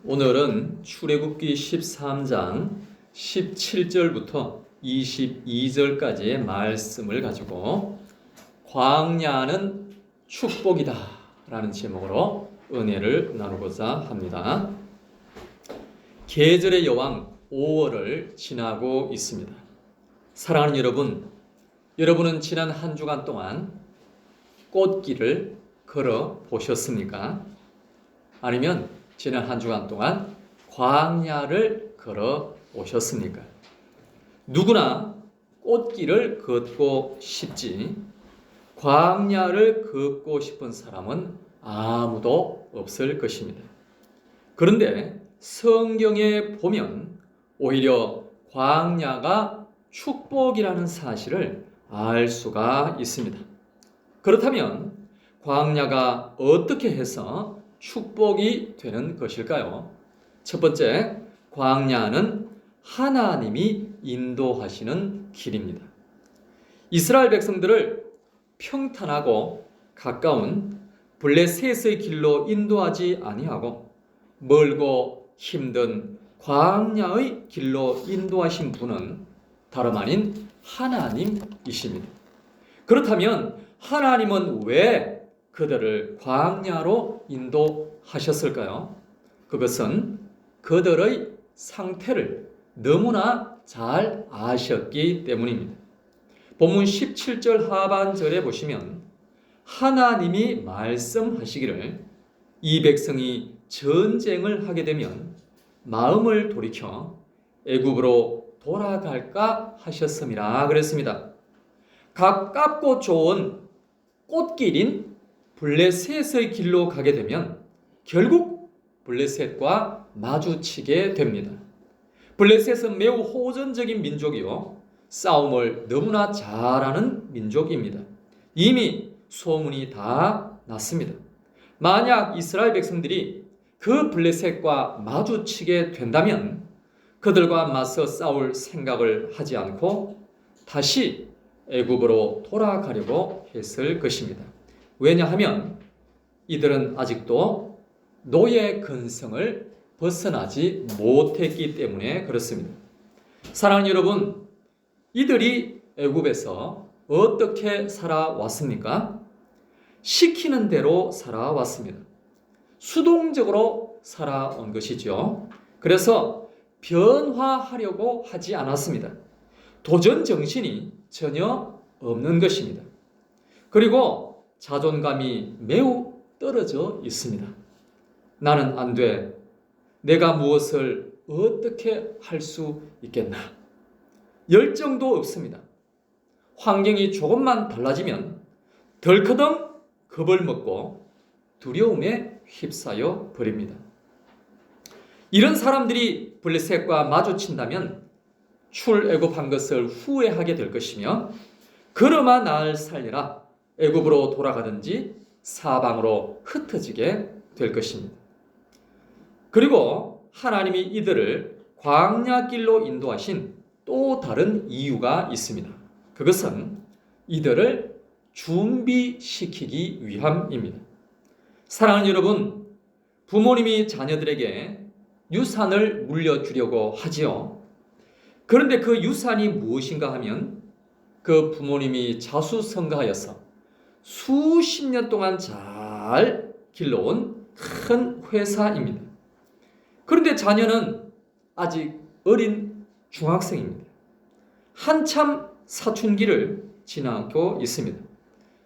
오늘은 출애굽기 13장 17절부터 22절까지의 말씀을 가지고 광야는 축복이다 라는 제목으로 은혜를 나누고자 합니다. 계절의 여왕 5월을 지나고 있습니다. 사랑하는 여러분, 여러분은 지난 한 주간 동안 꽃길을 걸어 보셨습니까? 아니면 지난 한 주간 동안 광야를 걸어 오셨습니까? 누구나 꽃길을 걷고 싶지 광야를 걷고 싶은 사람은 아무도 없을 것입니다. 그런데 성경에 보면 오히려 광야가 축복이라는 사실을 알 수가 있습니다. 그렇다면 광야가 어떻게 해서 축복이 되는 것일까요? 첫 번째, 광야는 하나님이 인도하시는 길입니다. 이스라엘 백성들을 평탄하고 가까운 블레셋의 길로 인도하지 아니하고 멀고 힘든 광야의 길로 인도하신 분은 다름 아닌 하나님이십니다. 그렇다면 하나님은 왜 그들을 광야로 인도하셨을까요? 그것은 그들의 상태를 너무나 잘 아셨기 때문입니다. 본문 17절 하반절에 보시면 하나님이 말씀하시기를 이 백성이 전쟁을 하게 되면 마음을 돌이켜 애굽으로 돌아갈까 하셨음이라 그랬습니다. 가깝고 좋은 꽃길인 블레셋의 길로 가게 되면 결국 블레셋과 마주치게 됩니다. 블레셋은 매우 호전적인 민족이요, 싸움을 너무나 잘하는 민족입니다. 이미 소문이 다 났습니다. 만약 이스라엘 백성들이 그 블레셋과 마주치게 된다면 그들과 맞서 싸울 생각을 하지 않고 다시 애굽으로 돌아가려고 했을 것입니다. 왜냐하면 이들은 아직도 노예 근성을 벗어나지 못했기 때문에 그렇습니다. 사랑하는 여러분, 이들이 애굽에서 어떻게 살아왔습니까? 시키는 대로 살아왔습니다. 수동적으로 살아온 것이죠. 그래서 변화하려고 하지 않았습니다. 도전 정신이 전혀 없는 것입니다. 그리고 자존감이 매우 떨어져 있습니다. 나는 안 돼. 내가 무엇을 어떻게 할 수 있겠나? 열정도 없습니다. 환경이 조금만 달라지면 덜커덩 겁을 먹고 두려움에 휩싸여 버립니다. 이런 사람들이 블레셋과 마주친다면 출애굽한 것을 후회하게 될 것이며 그러마 날 살리라 애굽으로 돌아가든지 사방으로 흩어지게 될 것입니다. 그리고 하나님이 이들을 광야길로 인도하신 또 다른 이유가 있습니다. 그것은 이들을 준비시키기 위함입니다. 사랑하는 여러분, 부모님이 자녀들에게 유산을 물려주려고 하지요. 그런데 그 유산이 무엇인가 하면 그 부모님이 자수성가하여서 수십 년 동안 잘 길러온 큰 회사입니다. 그런데 자녀는 아직 어린 중학생입니다. 한참 사춘기를 지나고 있습니다.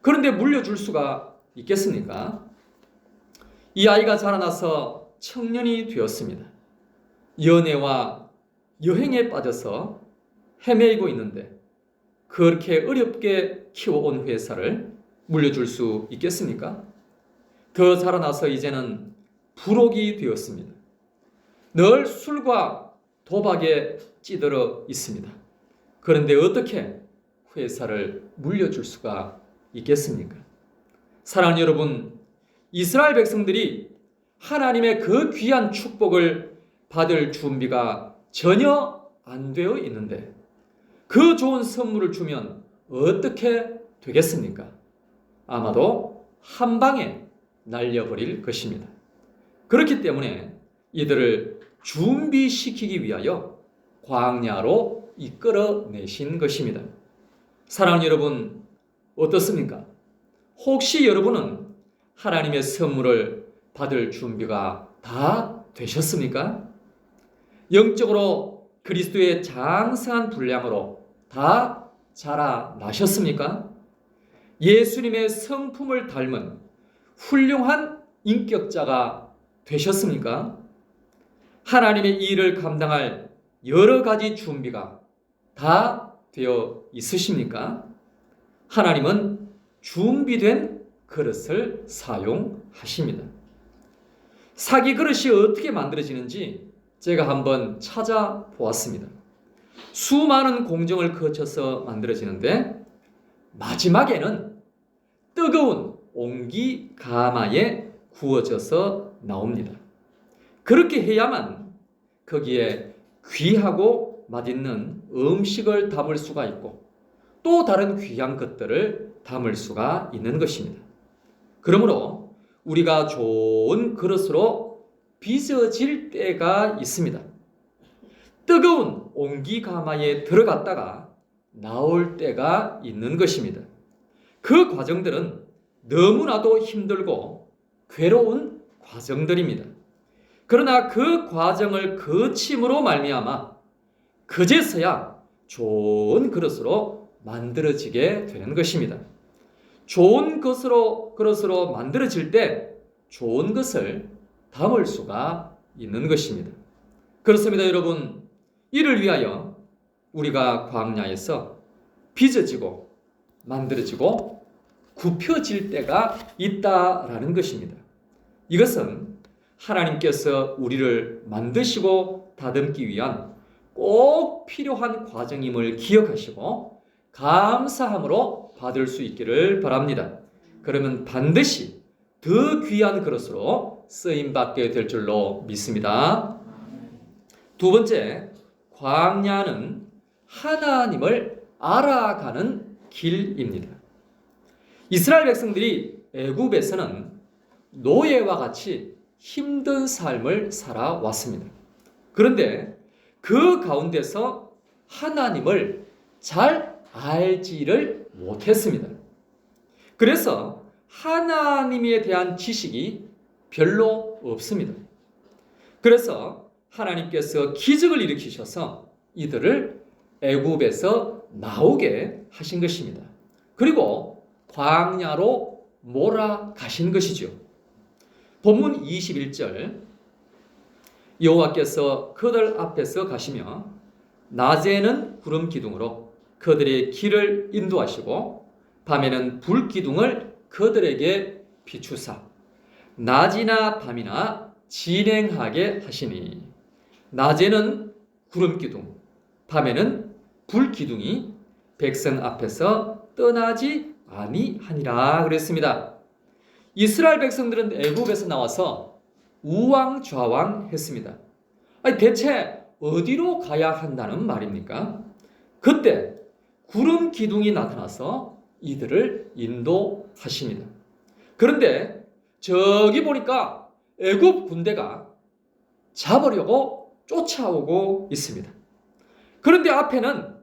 그런데 물려줄 수가 있겠습니까? 이 아이가 자라나서 청년이 되었습니다. 연애와 여행에 빠져서 헤매이고 있는데 그렇게 어렵게 키워온 회사를 물려줄 수 있겠습니까? 더 자라나서 이제는 부록이 되었습니다. 늘 술과 도박에 찌들어 있습니다. 그런데 어떻게 회사를 물려줄 수가 있겠습니까? 사랑하는 여러분, 이스라엘 백성들이 하나님의 그 귀한 축복을 받을 준비가 전혀 안 되어 있는데 그 좋은 선물을 주면 어떻게 되겠습니까? 아마도 한 방에 날려버릴 것입니다. 그렇기 때문에 이들을 준비시키기 위하여 광야로 이끌어내신 것입니다. 사랑하는 여러분, 어떻습니까? 혹시 여러분은 하나님의 선물을 받을 준비가 다 되셨습니까? 영적으로 그리스도의 장성한 분량으로 다 자라나셨습니까? 예수님의 성품을 닮은 훌륭한 인격자가 되셨습니까? 하나님의 일을 감당할 여러 가지 준비가 다 되어 있으십니까? 하나님은 준비된 그릇을 사용하십니다. 사기 그릇이 어떻게 만들어지는지 제가 한번 찾아보았습니다. 수많은 공정을 거쳐서 만들어지는데 마지막에는 뜨거운 옹기 가마에 구워져서 나옵니다. 그렇게 해야만 거기에 귀하고 맛있는 음식을 담을 수가 있고 또 다른 귀한 것들을 담을 수가 있는 것입니다. 그러므로 우리가 좋은 그릇으로 빚어질 때가 있습니다. 뜨거운 옹기가마에 들어갔다가 나올 때가 있는 것입니다. 그 과정들은 너무나도 힘들고 괴로운 과정들입니다. 그러나 그 과정을 거침으로 말미암아 그제서야 좋은 그릇으로 만들어지게 되는 것입니다. 좋은 그릇으로 만들어질 때 좋은 것을 담을 수가 있는 것입니다. 그렇습니다, 여러분. 이를 위하여 우리가 광야에서 빚어지고 만들어지고 굽혀질 때가 있다라는 것입니다. 이것은 하나님께서 우리를 만드시고 다듬기 위한 꼭 필요한 과정임을 기억하시고 감사함으로 받을 수 있기를 바랍니다. 그러면 반드시 더 귀한 그릇으로 쓰임받게 될 줄로 믿습니다. 두 번째, 광야는 하나님을 알아가는 길입니다. 이스라엘 백성들이 애굽에서는 노예와 같이 힘든 삶을 살아왔습니다. 그런데 그 가운데서 하나님을 잘 알지를 못했습니다. 그래서 하나님에 대한 지식이 별로 없습니다. 그래서 하나님께서 기적을 일으키셔서 이들을 애굽에서 나오게 하신 것입니다. 그리고 광야로 몰아가신 것이죠. 본문 21절, 여호와께서 그들 앞에서 가시며 낮에는 구름 기둥으로 그들의 길을 인도하시고 밤에는 불 기둥을 그들에게 비추사 낮이나 밤이나 진행하게 하시니, 낮에는 구름 기둥, 밤에는 불 기둥이 백성 앞에서 떠나지 아니하니라 그랬습니다. 이스라엘 백성들은 애굽에서 나와서 우왕좌왕했습니다. 아니, 대체 어디로 가야 한다는 말입니까? 그때 구름 기둥이 나타나서 이들을 인도하십니다. 그런데 저기 보니까 애굽 군대가 잡으려고 쫓아오고 있습니다. 그런데 앞에는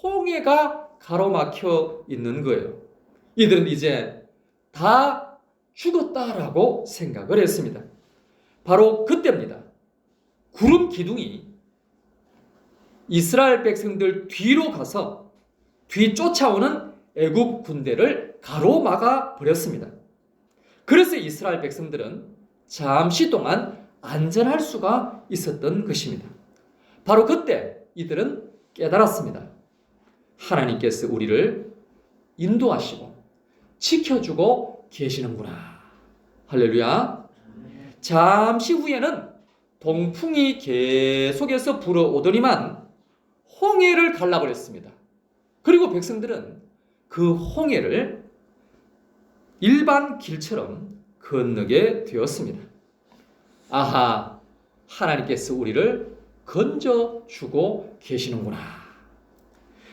홍해가 가로막혀 있는 거예요. 이들은 이제 다 죽었다라고 생각을 했습니다. 바로 그때입니다. 구름 기둥이 이스라엘 백성들 뒤로 가서 뒤쫓아오는 애굽 군대를 가로막아 버렸습니다. 그래서 이스라엘 백성들은 잠시 동안 안전할 수가 있었던 것입니다. 바로 그때 이들은 깨달았습니다. 하나님께서 우리를 인도하시고 지켜주고 계시는구나. 할렐루야. 잠시 후에는 동풍이 계속해서 불어오더니만 홍해를 갈라버렸습니다. 그리고 백성들은 그 홍해를 일반 길처럼 건너게 되었습니다. 아하, 하나님께서 우리를 건져주고 계시는구나.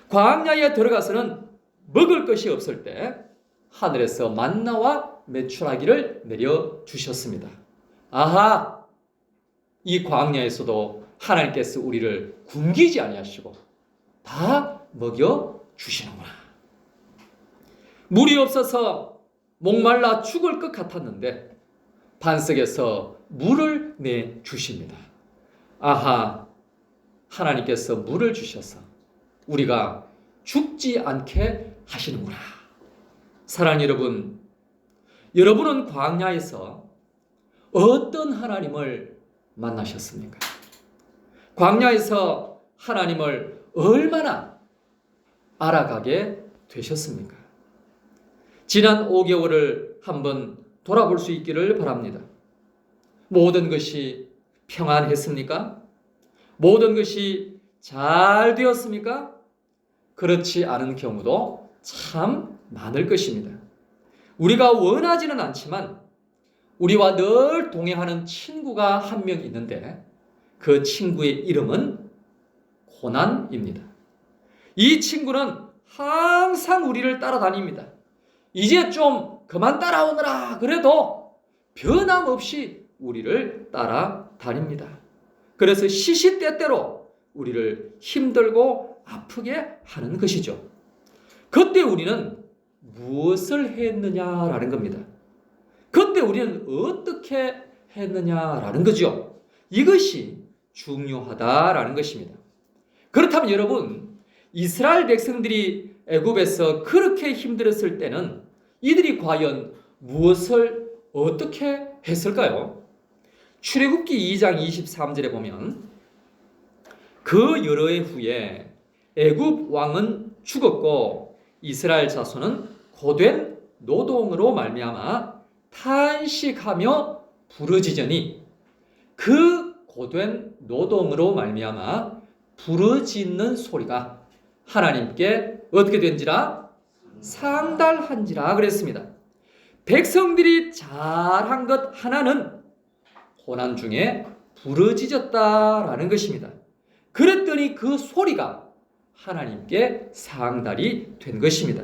광야에 들어가서는 먹을 것이 없을 때 하늘에서 만나와 메추라기를 내려주셨습니다. 아하, 이 광야에서도 하나님께서 우리를 굶기지 아니하시고 다 먹여 주시는구나. 물이 없어서 목말라 죽을 것 같았는데 반석에서 물을 내 주십니다. 아하, 하나님께서 물을 주셔서 우리가 죽지 않게 하시는구나. 사랑하는 여러분, 여러분은 광야에서 어떤 하나님을 만나셨습니까? 광야에서 하나님을 얼마나 알아가게 되셨습니까? 지난 5개월을 한번 돌아볼 수 있기를 바랍니다. 모든 것이 평안했습니까? 모든 것이 잘 되었습니까? 그렇지 않은 경우도 참 많을 것입니다. 우리가 원하지는 않지만 우리와 늘 동행하는 친구가 한 명 있는데 그 친구의 이름은 고난입니다. 이 친구는 항상 우리를 따라다닙니다. 이제 좀 그만 따라오너라 그래도 변함없이 우리를 따라다닙니다. 그래서 시시때때로 우리를 힘들고 아프게 하는 것이죠. 그때 우리는 무엇을 했느냐라는 겁니다. 그때 우리는 어떻게 했느냐라는 거죠. 이것이 중요하다라는 것입니다. 그렇다면 여러분, 이스라엘 백성들이 애굽에서 그렇게 힘들었을 때는 이들이 과연 무엇을 어떻게 했을까요? 출애굽기 2장 23절에 보면 그 여러 해 후에 애굽 왕은 죽었고 이스라엘 자손은 고된 노동으로 말미암아 탄식하며 부르짖으니 그 고된 노동으로 말미암아 부르짖는 소리가 하나님께 어떻게 된지라 상달한지라 그랬습니다. 백성들이 잘한 것 하나는 고난 중에 부르짖었다라는 것입니다. 그랬더니 그 소리가 하나님께 상달이 된 것입니다.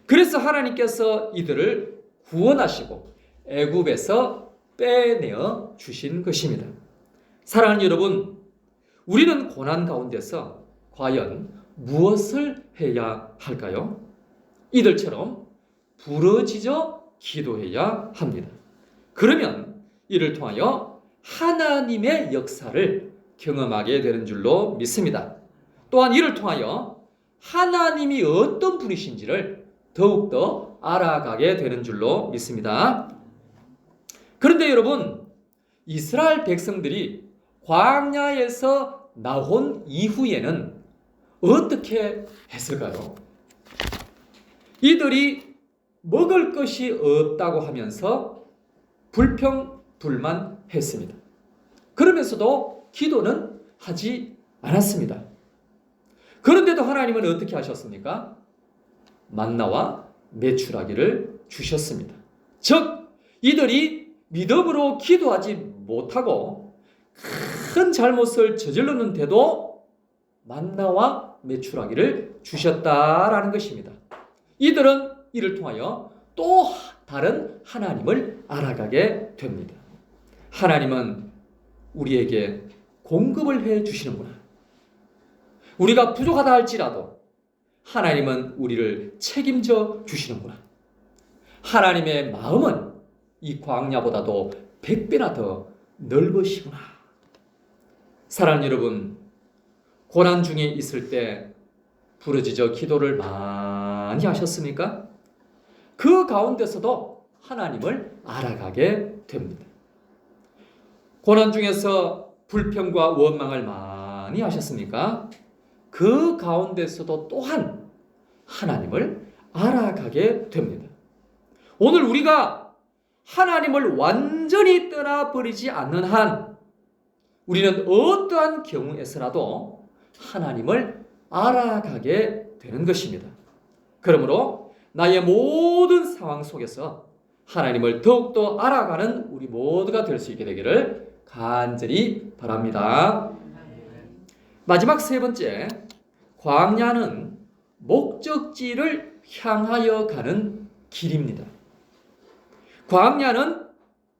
그래서 하나님께서 이들을 구원하시고 애굽에서 빼내어 주신 것입니다. 사랑하는 여러분, 우리는 고난 가운데서 과연 무엇을 해야 할까요? 이들처럼 부르짖어 기도해야 합니다. 그러면 이를 통하여 하나님의 역사를 경험하게 되는 줄로 믿습니다. 또한 이를 통하여 하나님이 어떤 분이신지를 더욱더 알아가게 되는 줄로 믿습니다. 그런데 여러분, 이스라엘 백성들이 광야에서 나온 이후에는 어떻게 했을까요? 이들이 먹을 것이 없다고 하면서 불평불만했습니다. 그러면서도 기도는 하지 않았습니다. 그런데도 하나님은 어떻게 하셨습니까? 만나와 메추라기를 주셨습니다. 즉 이들이 믿음으로 기도하지 못하고 큰 잘못을 저질렀는데도 만나와 메추라기를 주셨다라는 것입니다. 이들은 이를 통하여 또 다른 하나님을 알아가게 됩니다. 하나님은 우리에게 공급을 해 주시는구나. 우리가 부족하다 할지라도 하나님은 우리를 책임져 주시는구나. 하나님의 마음은 이 광야보다도 100배나 더 넓으시구나. 사랑하는 여러분, 고난 중에 있을 때 부르짖어 기도를 많이 하셨습니까? 그 가운데서도 하나님을 알아가게 됩니다. 고난 중에서 불평과 원망을 많이 하셨습니까? 그 가운데서도 또한 하나님을 알아가게 됩니다. 오늘 우리가 하나님을 완전히 떠나버리지 않는 한 우리는 어떠한 경우에서라도 하나님을 알아가게 되는 것입니다. 그러므로 나의 모든 상황 속에서 하나님을 더욱더 알아가는 우리 모두가 될 수 있게 되기를 간절히 바랍니다. 마지막 세 번째, 광야는 목적지를 향하여 가는 길입니다. 광야는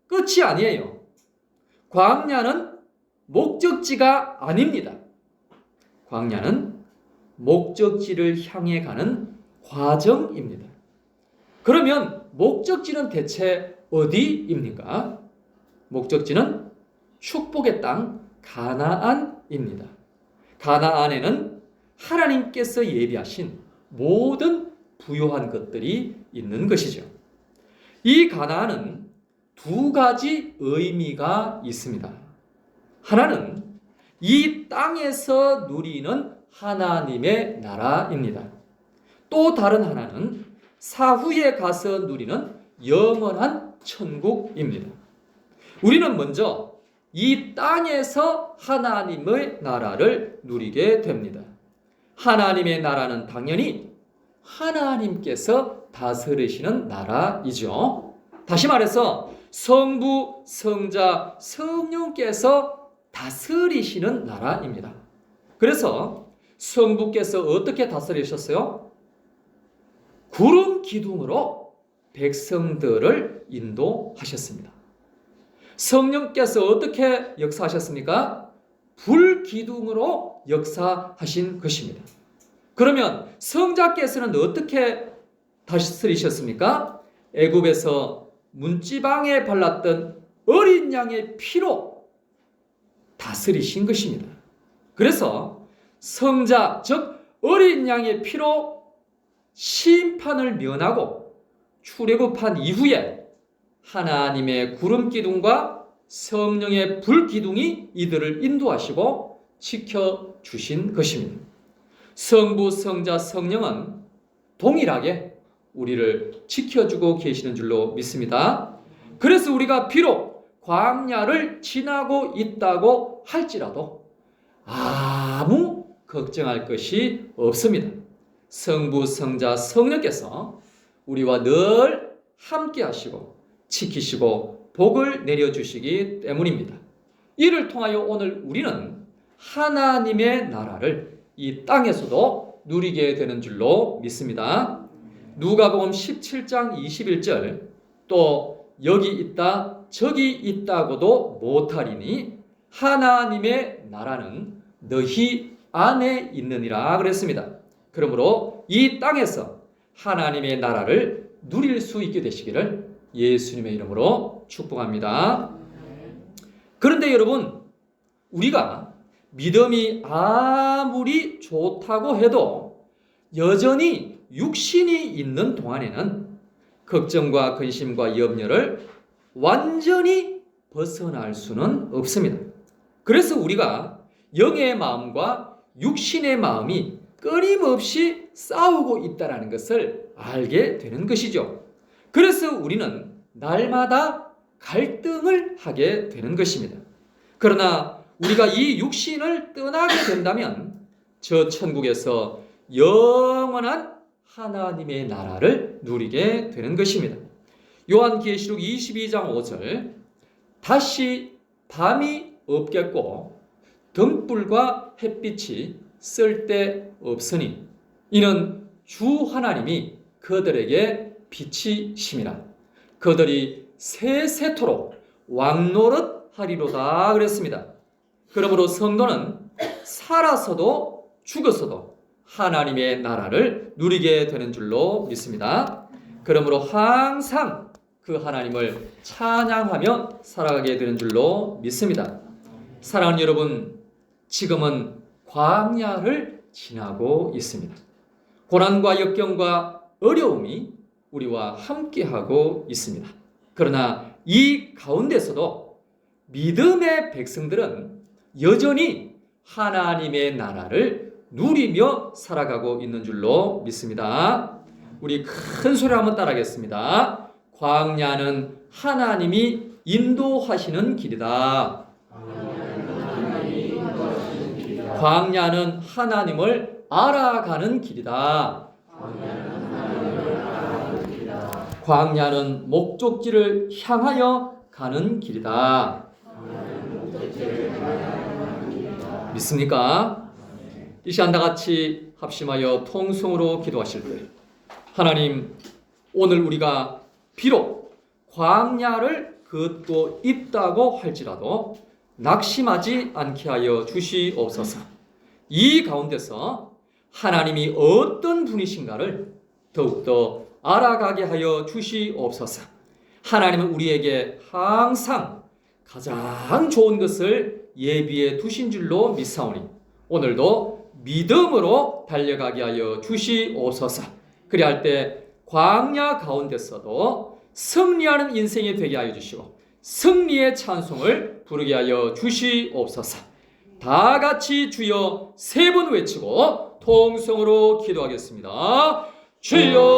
끝이 아니에요. 광야는 목적지가 아닙니다. 광야는 목적지를 향해 가는 과정입니다. 그러면 목적지는 대체 어디입니까? 목적지는 축복의 땅 가나안입니다. 가나안에는 하나님께서 예비하신 모든 부요한 것들이 있는 것이죠. 이 가나안은 두 가지 의미가 있습니다. 하나는 이 땅에서 누리는 하나님의 나라입니다. 또 다른 하나는 사후에 가서 누리는 영원한 천국입니다. 우리는 먼저 이 땅에서 하나님의 나라를 누리게 됩니다. 하나님의 나라는 당연히 하나님께서 다스리시는 나라이죠. 다시 말해서 성부, 성자, 성령께서 다스리시는 나라입니다. 그래서 성부께서 어떻게 다스리셨어요? 구름 기둥으로 백성들을 인도하셨습니다. 성령께서 어떻게 역사하셨습니까? 불 기둥으로 역사하신 것입니다. 그러면 성자께서는 어떻게 다스리셨습니까? 애굽에서 문지방에 발랐던 어린 양의 피로 다스리신 것입니다. 그래서 성자, 즉 어린 양의 피로 심판을 면하고 출애굽한 이후에 하나님의 구름 기둥과 성령의 불 기둥이 이들을 인도하시고 지켜주신 것입니다. 성부, 성자, 성령은 동일하게 우리를 지켜주고 계시는 줄로 믿습니다. 그래서 우리가 비록 광야를 지나고 있다고 할지라도 아무 걱정할 것이 없습니다. 성부, 성자, 성령께서 우리와 늘 함께 하시고 지키시고 복을 내려주시기 때문입니다. 이를 통하여 오늘 우리는 하나님의 나라를 이 땅에서도 누리게 되는 줄로 믿습니다. 누가복음 17장 21절 또 여기 있다 저기 있다고도 못하리니 하나님의 나라는 너희 안에 있느니라 그랬습니다. 그러므로 이 땅에서 하나님의 나라를 누릴 수 있게 되시기를 예수님의 이름으로 축복합니다. 그런데 여러분, 우리가 믿음이 아무리 좋다고 해도 여전히 육신이 있는 동안에는 걱정과 근심과 염려를 완전히 벗어날 수는 없습니다. 그래서 우리가 영의 마음과 육신의 마음이 끊임없이 싸우고 있다는 것을 알게 되는 것이죠. 그래서 우리는 날마다 갈등을 하게 되는 것입니다. 그러나 우리가 이 육신을 떠나게 된다면 저 천국에서 영원한 하나님의 나라를 누리게 되는 것입니다. 요한계시록 22장 5절 다시 밤이 없겠고 등불과 햇빛이 쓸데없으니 이는 주 하나님이 그들에게 빛이심이라 그들이 세세토록 왕노릇 하리로다 그랬습니다. 그러므로 성도는 살아서도 죽었어도 하나님의 나라를 누리게 되는 줄로 믿습니다. 그러므로 항상 그 하나님을 찬양하며 살아가게 되는 줄로 믿습니다. 사랑하는 여러분, 지금은 광야를 지나고 있습니다. 고난과 역경과 어려움이 우리와 함께하고 있습니다. 그러나 이 가운데서도 믿음의 백성들은 여전히 하나님의 나라를 누리며 살아가고 있는 줄로 믿습니다. 우리 큰 소리 한번 따라하겠습니다. 광야는 하나님이 인도하시는 길이다. 광야는 하나님을 알아가는 길이다. 광야는 목적지를 향하여 가는 길이다. 믿습니까? 이 시간 다 같이 합심하여 통성으로 기도하실 때 하나님, 오늘 우리가 비록 광야를 걷고 있다고 할지라도 낙심하지 않게 하여 주시옵소서. 이 가운데서 하나님이 어떤 분이신가를 더욱더 알아가게 하여 주시옵소서. 하나님은 우리에게 항상 가장 좋은 것을 예비해 두신 줄로 믿사오니 오늘도 믿음으로 달려가게 하여 주시옵소서. 그리할 때 광야 가운데서도 승리하는 인생이 되게 하여 주시고 승리의 찬송을 부르게 하여 주시옵소서. 다 같이 주여 세 번 외치고 통성으로 기도하겠습니다. 주여